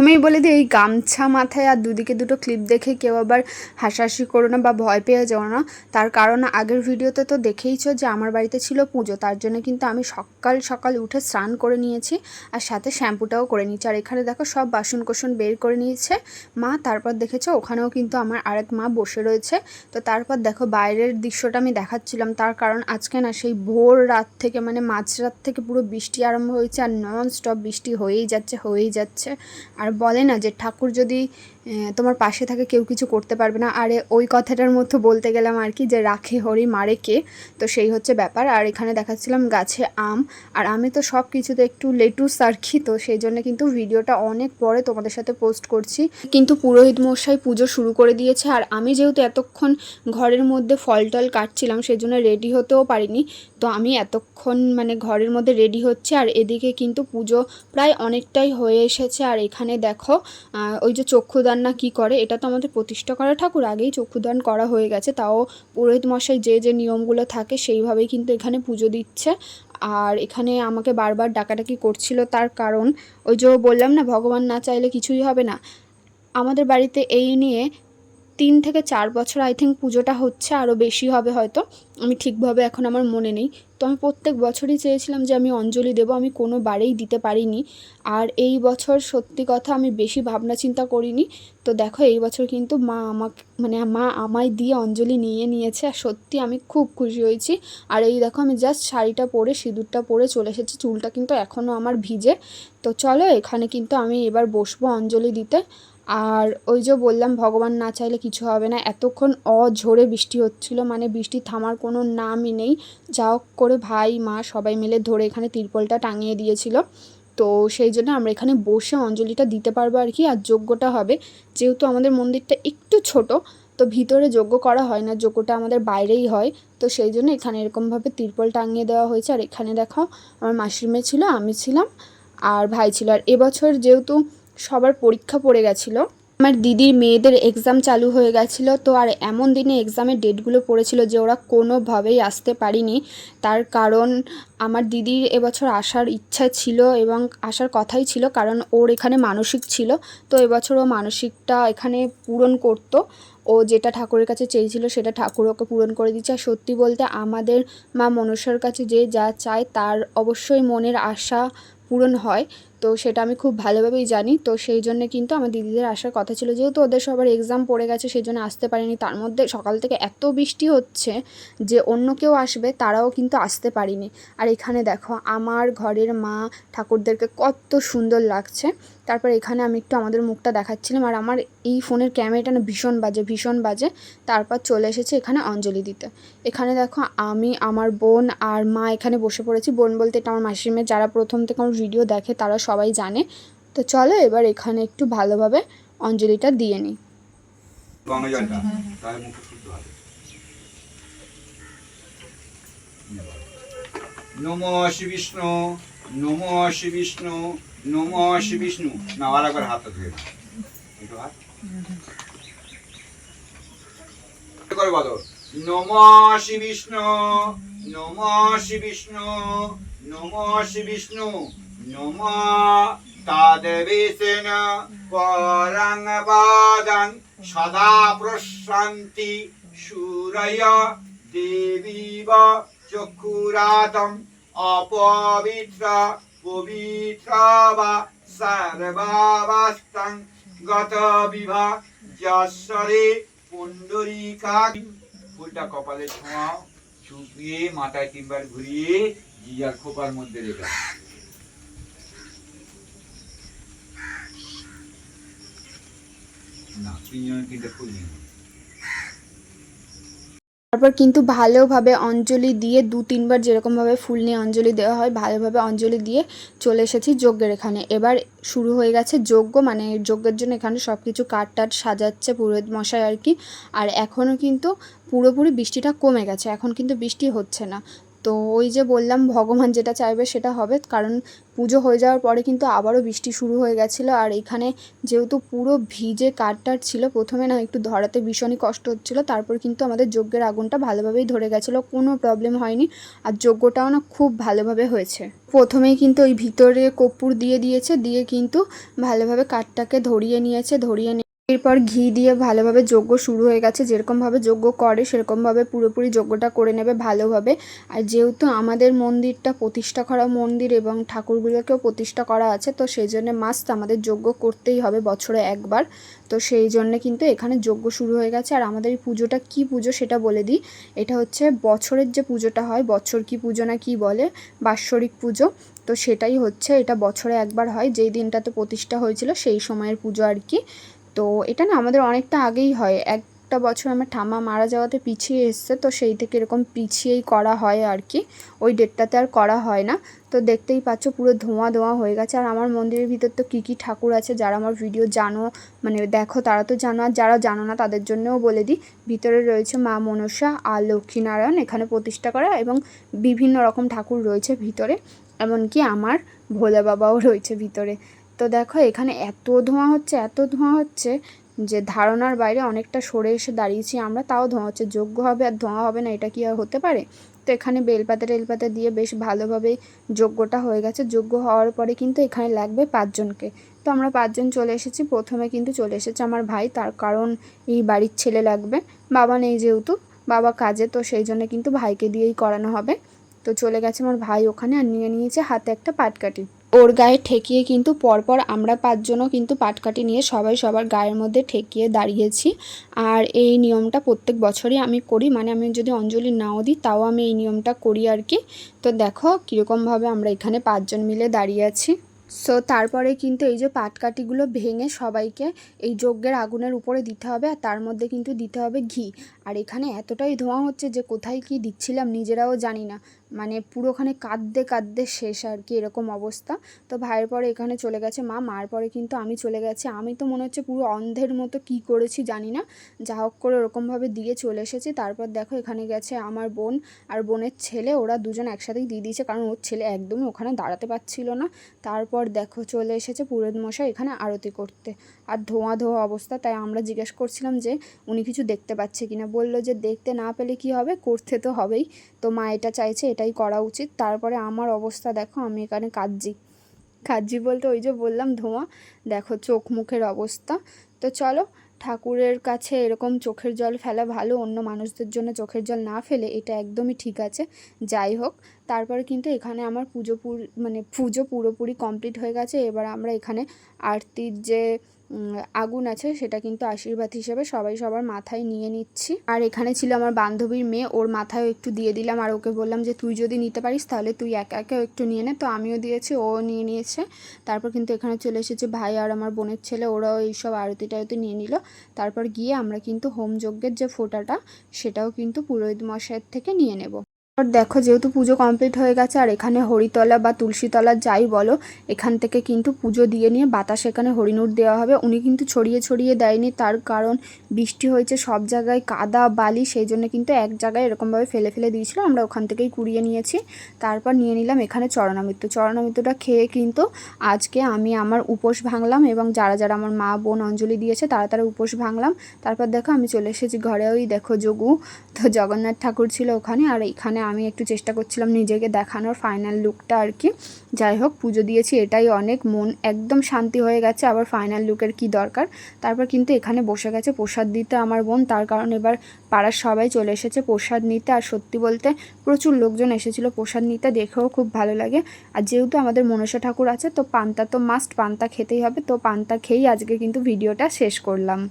প্রথমেই বলে দিই, এই গামছা মাথায় আর দুদিকে দুটো ক্লিপ দেখে কেউ আবার হাসাহাসি করো না বা ভয় পেয়ে যাও না। তার কারণ আগের ভিডিওতে তো দেখেইছো যে আমার বাড়িতে ছিল পুজো, তার জন্য কিন্তু আমি সকাল সকাল উঠে স্নান করে নিয়েছি আর সাথে শ্যাম্পুটাও করে নিয়েছি। আর এখানে দেখো সব বাসন কোসন বের করে নিয়েছে মা। তারপর দেখেছো ওখানেও কিন্তু আমার আরেক মা বসে রয়েছে। তো তারপর দেখো বাইরের দৃশ্যটা আমি দেখাচ্ছিলাম, তার কারণ আজকে না সেই ভোর রাত থেকে মানে মাঝরাত থেকে পুরো বৃষ্টি আরম্ভ হয়েছে আর নন স্টপ বৃষ্টি হয়েই যাচ্ছে। আর বলে না যে ঠাকুর যদি তোমার পাশে থাকে কেউ কিছু করতে পারবে না। আর ওই কথাটার মধ্যে বলতে গেলাম আর কি, যে রাখে হরি মারে কে, তো সেই হচ্ছে ব্যাপার। আর এখানে দেখাচ্ছিলাম গাছে আম, আর আমি তো সব কিছুতে একটু লেটুস রাখি, তো সেই জন্য কিন্তু ভিডিওটা অনেক পরে তোমাদের সাথে পোস্ট করছি। কিন্তু পুরোহিত মশাই পুজো শুরু করে দিয়েছে, আর আমি যেহেতু এতক্ষণ ঘরের মধ্যে ফল টল কাটছিলাম সেই জন্য রেডি হতেও পারিনি। তো আমি এতক্ষণ মানে ঘরের মধ্যে রেডি হচ্ছে, আর এদিকে কিন্তু পুজো প্রায় অনেকটাই হয়ে এসেছে। আর এখানে দেখো ওই যে চক্ষুদান না কি করে, এটা তো আমাদের প্রতিষ্ঠা করা ঠাকুর, আগেই চক্ষুদান করা হয়ে গেছে, তাও পুরোহিত মশাই যে নিয়মগুলো থাকে সেইভাবেই কিন্তু এখানে পুজো দিচ্ছে। আর এখানে আমাকে বারবার ডাকাডাকি করছিল, তার কারণ ওই যে বললাম না ভগবান না চাইলে কিছুই হবে না। আমাদের বাড়িতে এই নিয়ে 3 থেকে 4 বছর আই থিঙ্ক পুজোটা হচ্ছে, আরও বেশি হবে হয়তো, আমি ঠিকভাবে এখন আমার মনে নেই। তো আমি প্রত্যেক বছরই চেয়েছিলাম যে আমি অঞ্জলি দেবো, আমি কোনো বারেই দিতে পারিনি। আর এই বছর সত্যি কথা আমি বেশি ভাবনা চিন্তা করিনি। তো দেখো এই বছর কিন্তু মা আমায় দিয়ে অঞ্জলি নিয়ে নিয়েছে, আর সত্যি আমি খুব খুশি হয়েছি। আর এই দেখো আমি জাস্ট শাড়িটা পরে সিঁদুরটা পরে চলে এসেছি, চুলটা কিন্তু এখনও আমার ভিজে। তো চলো এখানে কিন্তু আমি এবার বসবো অঞ্জলি দিতে। আর ওই যে বললাম ভগবান না চাইলে কিছু হবে না, এতক্ষণ অঝোরে বৃষ্টি হচ্ছিল, মানে বৃষ্টি থামার কোনো নামই নেই। যা হোক করে ভাই মা সবাই মিলে ধরে এখানে তিরপলটা টাঙিয়ে দিয়েছিল, তো সেই জন্য আমরা এখানে বসে অঞ্জলিটা দিতে পারবো আর কি। আর যজ্ঞটা হবে, যেহেতু আমাদের মন্দিরটা একটু ছোট, তো ভিতরে যজ্ঞ করা হয় না, যজ্ঞটা আমাদের বাইরেই হয়। তো সেই জন্য এখানে এরকমভাবে তিরপল টাঙিয়ে দেওয়া হয়েছে। আর এখানে দেখো আমার মাসিমে ছিল, আমি ছিলাম আর ভাই ছিল। আর এবছর যেহেতু সবার পরীক্ষা পড়ে গেছিলো, আমার দিদির মেয়েদের এক্সাম চালু হয়ে গেছিলো, তো আর এমন দিনে এক্সামের ডেটগুলো পড়েছিল যে ওরা কোনোভাবেই আসতে পারিনি। তার কারণ আমার দিদির এবছর আসার ইচ্ছা ছিল এবং আসার কথাই ছিল, কারণ ওর এখানে মানসিক ছিল। তো এবছর ও মানসিকটা এখানে পূরণ করতো, ও যেটা ঠাকুরের কাছে চেয়েছিল সেটা ঠাকুর ওকে পূরণ করে দিচ্ছে। আর সত্যি বলতে আমাদের মা মনসার কাছে যে যা চায় তার অবশ্যই মনের আশা পূরণ হয়, তো সেটা আমি খুব ভালোভাবেই জানি। তো সেই জন্য কিন্তু আমার দিদিদের আসার কথা ছিল, যেহেতু ওদের সবার এক্সাম পড়ে গেছে সেই জন্য আসতে পারেনি। তার মধ্যে সকাল থেকে এত বৃষ্টি হচ্ছে যে অন্য কেউ আসবে তারাও কিন্তু আসতে পারিনি। আর এখানে দেখো আমার ঘরের মা ঠাকুরদেরকে কত সুন্দর লাগছে। তারপর এখানে আমি একটু আমাদের মুখটা দেখাচ্ছিলাম, আর আমার এই ফোনের ক্যামেরাটা না ভীষণ বাজে। তারপর চলে এসেছে এখানে অঞ্জলি দিতে। এখানে দেখো আমি, আমার বোন আর মা এখানে বসে পড়েছি। বোন বলতে এটা আমার মাসির মেয়ে, যারা প্রথম থেকে আমার ভিডিও দেখে তারা সবাই জানে। তো চলো এবার এখানে একটু ভালোভাবে অঞ্জলিটা দিয়ে নিই। নমো শ্রী বিষ্ণু, নমো শ্রী বিষ্ণু, নমো শ্রী বিষ্ণু। না আর একবার হাত ধুয়ে একটু হাত করে বলো, নমো শ্রী বিষ্ণু, নমো শ্রী বিষ্ণু, নমো শ্রী বিষ্ণু, নমো তাদেবেশেন পরং বাদং সদা প্রশান্তি সুরয় দেবীব চক্ষুরাতম অপবিত্র পবিত্র বা সর্বাবস্থং গত বিভা যশ্বরে পুণ্ডরিকা। ফুলটা কপালে ছোঁয়াও, চুপিয়ে মাথায় 3 বার ঘুরিয়ে জিয়ার খোপার মধ্যে রেখে না, 3 জন 3টে ফুল নিয়ে। তারপর কিন্তু ভালোভাবে অঞ্জলি দিয়ে 2-3 বার যেরকমভাবে ফুল নিয়ে অঞ্জলি দেওয়া হয় ভালোভাবে অঞ্জলি দিয়ে চলে এসেছি যজ্ঞের এখানে। এবার শুরু হয়ে গেছে যজ্ঞ, মানে যজ্ঞের জন্য এখানে সব কিছু কাঠ টাট সাজাচ্ছে পুরোহিত মশাই আর কি। আর এখনও কিন্তু পুরোপুরি বৃষ্টিটা কমে গেছে, এখন কিন্তু বৃষ্টি হচ্ছে না। তো ওই যে বললাম ভগবান যেটা চাইবে সেটা হবে, কারণ পুজো হয়ে যাওয়ার পরে কিন্তু আবারও বৃষ্টি শুরু হয়ে গেছিলো। আর এখানে যেহেতু পুরো ভিজে কাঠটার ছিল, প্রথমে না একটু ধরাতে ভীষণই কষ্ট হচ্ছিলো, তারপর কিন্তু আমাদের যজ্ঞের আগুনটা ভালোভাবেই ধরে গেছিলো, কোনো প্রবলেম হয়নি। আর যজ্ঞটাও না খুব ভালোভাবে হয়েছে। প্রথমেই কিন্তু ওই ভিতরে কর্পূর দিয়ে দিয়েছে, দিয়ে কিন্তু ভালোভাবে কাঠটাকে ধরিয়ে নিয়েছে, ধরিয়ে নিয়ে এরপর ঘি দিয়ে ভালোভাবে যজ্ঞ শুরু হয়ে গেছে। যেরকমভাবে যজ্ঞ করে সেরকমভাবে পুরোপুরি যজ্ঞটা করে নেবে ভালোভাবে। আর যেহেতু আমাদের মন্দিরটা প্রতিষ্ঠা করা মন্দির এবং ঠাকুরগুলোকেও প্রতিষ্ঠা করা আছে, তো সেই জন্য মাস্ট আমাদের যজ্ঞ করতেই হবে বছরে একবার। তো সেই জন্য কিন্তু এখানে যজ্ঞ শুরু হয়ে গেছে। আর আমাদের এই পুজোটা কী পুজো সেটা বলে দিই। এটা হচ্ছে বছরের যে পুজোটা হয়, বছর কি পুজো না কি বলে, বাৎসরিক পুজো। তো সেটাই হচ্ছে, এটা বছরে একবার হয়, যেই দিনটাতে প্রতিষ্ঠা হয়েছিল সেই সময়ের পুজো আর কি। তো এটা না আমাদের অনেকটা আগেই হয়, একটা বছর আমার ঠাম্মা মারা যাওয়াতে পিছিয়ে এসছে, তো সেই থেকে এরকম পিছিয়েই করা হয় আর কি, ওই ডেটটাতে আর করা হয় না। তো দেখতেই পাচ্ছ পুরো ধোঁয়া ধোঁয়া হয়ে গেছে। আর আমার মন্দিরের ভিতর তো কী কী ঠাকুর আছে, যারা আমার ভিডিও জানো মানে দেখো তারা তো জানো, আর যারা জানো না তাদের জন্যও বলে দিই। ভিতরে রয়েছে মা মনসা আর লক্ষ্মীনারায়ণ এখানে প্রতিষ্ঠা করা, এবং বিভিন্ন রকম ঠাকুর রয়েছে ভিতরে, এমনকি আমার ভোলে বাবাও রয়েছে ভিতরে। তো দেখো এখানে এত ধোঁয়া হচ্ছে, এত ধোঁয়া হচ্ছে যে ধারণার বাইরে। অনেকটা সরে এসে দাঁড়িয়েছি আমরা, তাও ধোঁয়া হচ্ছে। যজ্ঞ হবে আর ধোঁয়া হবে না, এটা কি আর হতে পারে? তো এখানে বেলপাতা টেলপাতা দিয়ে বেশ ভালোভাবে যজ্ঞটা হয়ে গেছে। যজ্ঞ হওয়ার পরে কিন্তু এখানে লাগবে 5 জনকে। তো আমরা 5 জন চলে এসেছি। প্রথমে কিন্তু চলে এসেছে আমার ভাই, তার কারণ এই বাড়ির ছেলে লাগবে, বাবা নেই যেহেতু, বাবা কাজে, তো সেই জন্য কিন্তু ভাইকে দিয়েই করানো হবে। তো চলে গেছে আমার ভাই ওখানে, আর নিয়ে নিয়েছে হাতে একটা পাটকাঠি। ওর গায়ে ঠেকিয়ে কিন্তু পরপর আমরা 5 জনও কিন্তু পাটকাঠি নিয়ে সবাই সবার গায়ের মধ্যে ঠেকিয়ে দাঁড়িয়েছি। আর এই নিয়মটা প্রত্যেক বছরই আমি করি, মানে আমি যদি অঞ্জলি নাও দিই তাও আমি এই নিয়মটা করি আর কি। তো দেখো কীরকমভাবে আমরা এখানে 5 জন মিলে দাঁড়িয়ে আছি। সো তারপরে কিন্তু এই যে পাটকাঠিগুলো ভেঙে সবাইকে এই যজ্ঞের আগুনের উপরে দিতে হবে, আর তার মধ্যে কিন্তু দিতে হবে ঘি। আর এখানে এতটাই ধোঁয়া হচ্ছে যে কোথায় কি দিচ্ছিলাম নিজেরাও জানি না, মানে পুরোখানে কাঁদতে কাঁদতে শেষ আর কি, এরকম অবস্থা। তো ভাইয়ের পরে এখানে চলে গেছে মা, মার পরে কিন্তু আমি চলে গেছি। আমি তো মনে হচ্ছে পুরো অন্ধের মতো কি করেছি জানি না, যা হোক করে ওরকমভাবে দিয়ে চলে এসেছি। তারপর দেখো এখানে গেছে আমার বোন আর বোনের ছেলে, ওরা দুজন একসাথেই দিয়ে দিয়েছে, কারণ ওর ছেলে একদমই ওখানে দাঁড়াতে পারছিল না। তারপর দেখো চলে এসেছে পুরোহিত মশাই এখানে আরতি করতে। আর ধোঁয়া ধোঁয়া অবস্থা, তাই আমরা জিজ্ঞেস করছিলাম যে উনি কিছু দেখতে পাচ্ছে কিনা। বললো যে দেখতে না পেলে কি হবে, করতে তো হবেই। তো মা এটা চাইছে, এটাই করা উচিত। তারপরে আমার অবস্থা দেখো, আমি এখানে কাঁদছি বলতে ওই যে বললাম ধোঁয়া, দেখো চোখ মুখের অবস্থা। তো চলো, ঠাকুরের কাছে এরকম চোখের জল ফেলা ভালো, অন্য মানুষদের জন্য চোখের জল না ফেলে, এটা একদমই ঠিক আছে। যাই হোক, তারপরে কিন্তু এখানে আমার পুজো পুরোপুরি কমপ্লিট হয়ে গেছে। এবার আমরা এখানে আরতির যে আগুন আছে সেটা কিন্তু আশীর্বাদ হিসেবে সবাই সবার মাথায় নিয়ে নিচ্ছি। আর এখানে ছিল আমার বান্ধবীর মেয়ে, ওর মাথায় একটু দিয়ে দিলাম, আর ওকে বললাম যে তুই যদি নিতে পারিস তাহলে তুই একা একা একটু নিয়ে নে। তো আমিও দিয়েছি, ও নিয়ে নিয়েছে। তারপর কিন্তু এখানে চলে এসেছে ভাই আর আমার বোনের ছেলে, ওরাও এইসব আরতি টারতি নিয়ে নিল। তারপর গিয়ে আমরা কিন্তু হোম যজ্ঞের যে ফোঁটাটা সেটাও কিন্তু পুরোহিত মশাইয়ের থেকে নিয়ে নেব। দেখো যেহেতু পুজো কমপ্লিট হয়ে গেছে, আর এখানে হরিতলা বা তুলসীতলা যাই বলো, এখান থেকে কিন্তু পুজো দিয়ে নিয়ে বাতাস এখানে হরিনুর দেওয়া হবে। উনি কিন্তু ছড়িয়ে ছড়িয়ে দেয়নি, তার কারণ বৃষ্টি হয়েছে, সব জায়গায় কাদা বালি, সেই জন্য কিন্তু এক জায়গায় এরকমভাবে ফেলে ফেলে দিয়েছিল, আমরা ওখান থেকেই কুড়িয়ে নিয়েছি। তারপর নিয়ে নিলাম এখানে চরণামৃত্যুটা খেয়ে কিন্তু আজকে আমি আমার উপোস ভাঙলাম, এবং যারা যারা আমার মা বোন অঞ্জলি দিয়েছে তারা তারা উপোস ভাঙলাম। তারপর দেখো আমি চলে এসেছি ঘরে, ওই দেখো যোগু তো জগন্নাথ ঠাকুর ছিল ওখানে, আর এখানে আমি একটু চেষ্টা করছিলাম নিজেকে দেখানোর ফাইনাল লুকটা আর কি। যাই হোক, পুজো দিয়েছি এটাই অনেক, মন একদম শান্তি হয়ে গেছে, আবার ফাইনাল লুকের কি দরকার। তারপর কিন্তু এখানে বসে গেছে প্রসাদ দিতে আমার বোন, তার কারণ এবার পাড়ার সবাই চলে এসেছে প্রসাদ নিতে। আর সত্যি বলতে প্রচুর লোকজন এসেছিলো প্রসাদ নিতে, দেখেও খুব ভালো লাগে। আর যেহেতু আমাদের মনসা ঠাকুর আছে, তো পান্তা তো মাস্ট, পান্তা খেতেই হবে। তো পান্তা খেয়েই আজকে কিন্তু ভিডিওটা শেষ করলাম।